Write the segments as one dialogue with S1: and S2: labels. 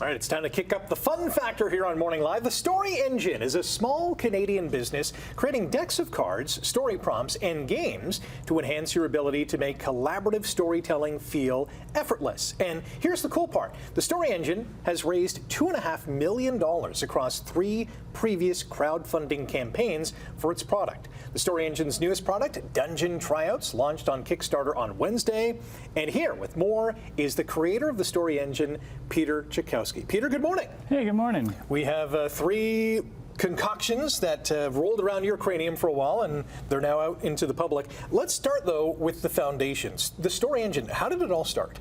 S1: All right, it's time to kick up the fun factor here on Morning Live. The Story Engine is a small Canadian business creating decks of cards, story prompts, and games to enhance your ability to make collaborative storytelling feel effortless. And here's the cool part. The Story Engine has raised $2.5 million across 3 previous crowdfunding campaigns for its product. The Story Engine's newest product, Dungeon Tryouts, launched on Kickstarter on Wednesday. And here with more is the creator of the Story Engine, Peter Chiykowski. Peter, good morning.
S2: Hey, good morning.
S1: We have 3 concoctions that rolled around your cranium for a while, and they're now out into the public. Let's start, though, with the foundations. The Story Engine, how did it all start?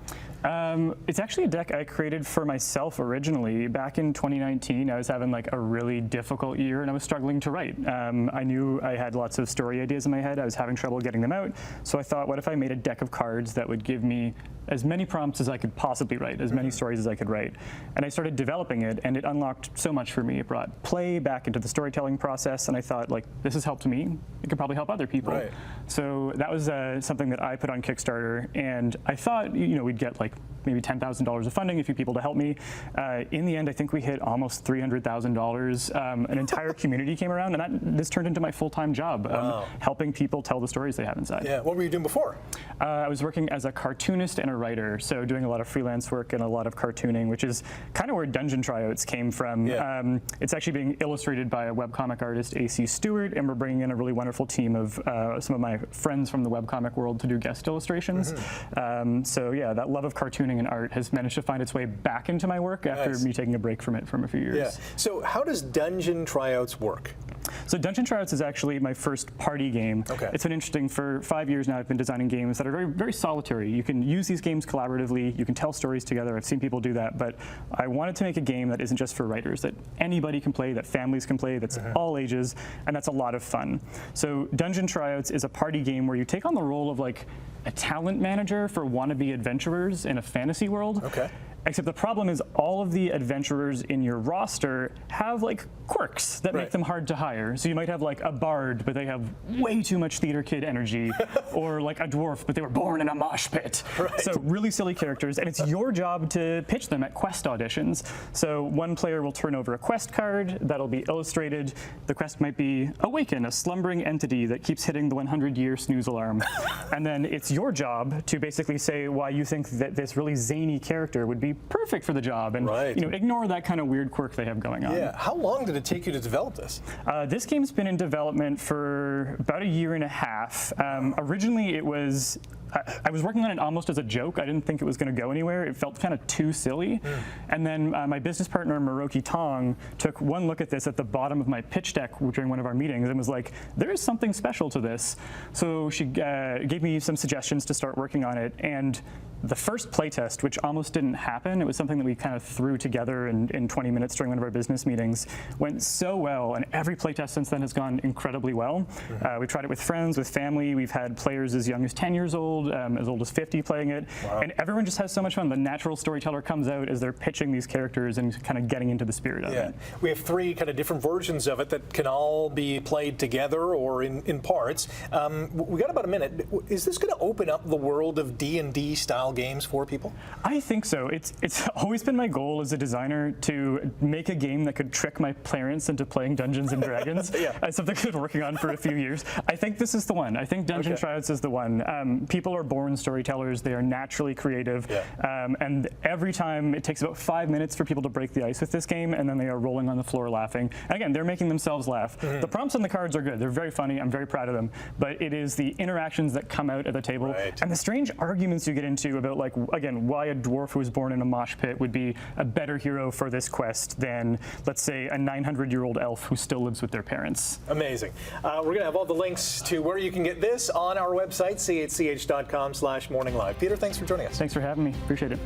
S2: It's actually a deck I created for myself originally. Back in 2019, I was having like a really difficult year and I was struggling to write. I knew I had lots of story ideas in my head. I was having trouble getting them out. So I thought, what if I made a deck of cards that would give me as many prompts as I could possibly write, as many stories as I could write. And I started developing it, and it unlocked so much for me. It brought play back into the storytelling process, and I thought, like, this has helped me. It could probably help other people.
S1: Right.
S2: So that was something that I put on Kickstarter, and I thought, we'd get like maybe $10,000 of funding, a few people to help me. In the end, I think we hit almost $300,000. An entire community came around, and this turned into my full-time job, helping people tell the stories they have inside.
S1: Yeah. What were you doing before?
S2: I was working as a cartoonist and a writer, so doing a lot of freelance work and a lot of cartooning, which is kind of where Dungeon Tryouts came from.
S1: Yeah.
S2: It's actually being illustrated by a webcomic artist, AC Stewart, and we're bringing in a really wonderful team of some of my friends from the webcomic world to do guest illustrations. So yeah, that love of cartooning and art has managed to find its way back into my work after me taking a break from it from a few years.
S1: Yeah. So how does Dungeon Tryouts work?
S2: So Dungeon Tryouts is actually my first party game.
S1: Okay.
S2: It's been interesting. For 5 years now, I've been designing games that are very, very solitary. You can use these games collaboratively. You can tell stories together. I've seen people do that. But I wanted to make a game that isn't just for writers, that anybody can play, that families can play, that's all ages, and that's a lot of fun. So Dungeon Tryouts is a party game where you take on the role of like a talent manager for wannabe adventurers in a fantasy world.
S1: Okay.
S2: Except the problem is all of the adventurers in your roster have like quirks that make them hard to hire. So you might have like a bard, but they have way too much theater kid energy, or like a dwarf, but they were born in a mosh pit.
S1: Right.
S2: So really silly characters, and it's your job to pitch them at quest auditions. So one player will turn over a quest card that'll be illustrated. The quest might be awaken a slumbering entity that keeps hitting the 100-year snooze alarm. And then it's your job to basically say why you think that this really zany character would be perfect for the job, and ignore that kind of weird quirk they have going on.
S1: Yeah. How long did it take you to develop this?
S2: This game's been in development for about 1.5 years. Originally, it was I was working on it almost as a joke. I didn't think it was going to go anywhere. It felt kind of too silly. And then my business partner, Maroki Tong, took one look at this at the bottom of my pitch deck during one of our meetings and was like, there is something special to this. So she gave me some suggestions to start working on it. And the first playtest, which almost didn't happen, it was something that we kind of threw together in 20 minutes during one of our business meetings, went so well. And every playtest since then has gone incredibly well. We've tried it with friends, with family. We've had players as young as 10 years old, as old as 50 playing it. Wow. And everyone just has so much fun. The natural storyteller comes out as they're pitching these characters and kind of getting into the spirit of it.
S1: We have 3 kind of different versions of it that can all be played together or in parts. We got about a minute. Is this going to open up the world of D&D style games for people?
S2: I think so. It's always been my goal as a designer to make a game that could trick my parents into playing Dungeons and Dragons. It's something I've been working on for a few years. I think this is the one. I think Dungeon Tryouts is the one. People are born storytellers. They are naturally creative. And every time it takes about 5 minutes for people to break the ice with this game, and then they are rolling on the floor laughing. And again, they're making themselves laugh. The prompts on the cards are good. They're very funny. I'm very proud of them. But it is the interactions that come out at the table and the strange arguments you get into about, like, again, why a dwarf who was born in a mosh pit would be a better hero for this quest than, let's say, a 900-year-old elf who still lives with their parents.
S1: Amazing. We're going to have all the links to where you can get this on our website, chch.com/morninglive. Peter, thanks for joining us.
S2: Thanks for having me. Appreciate it.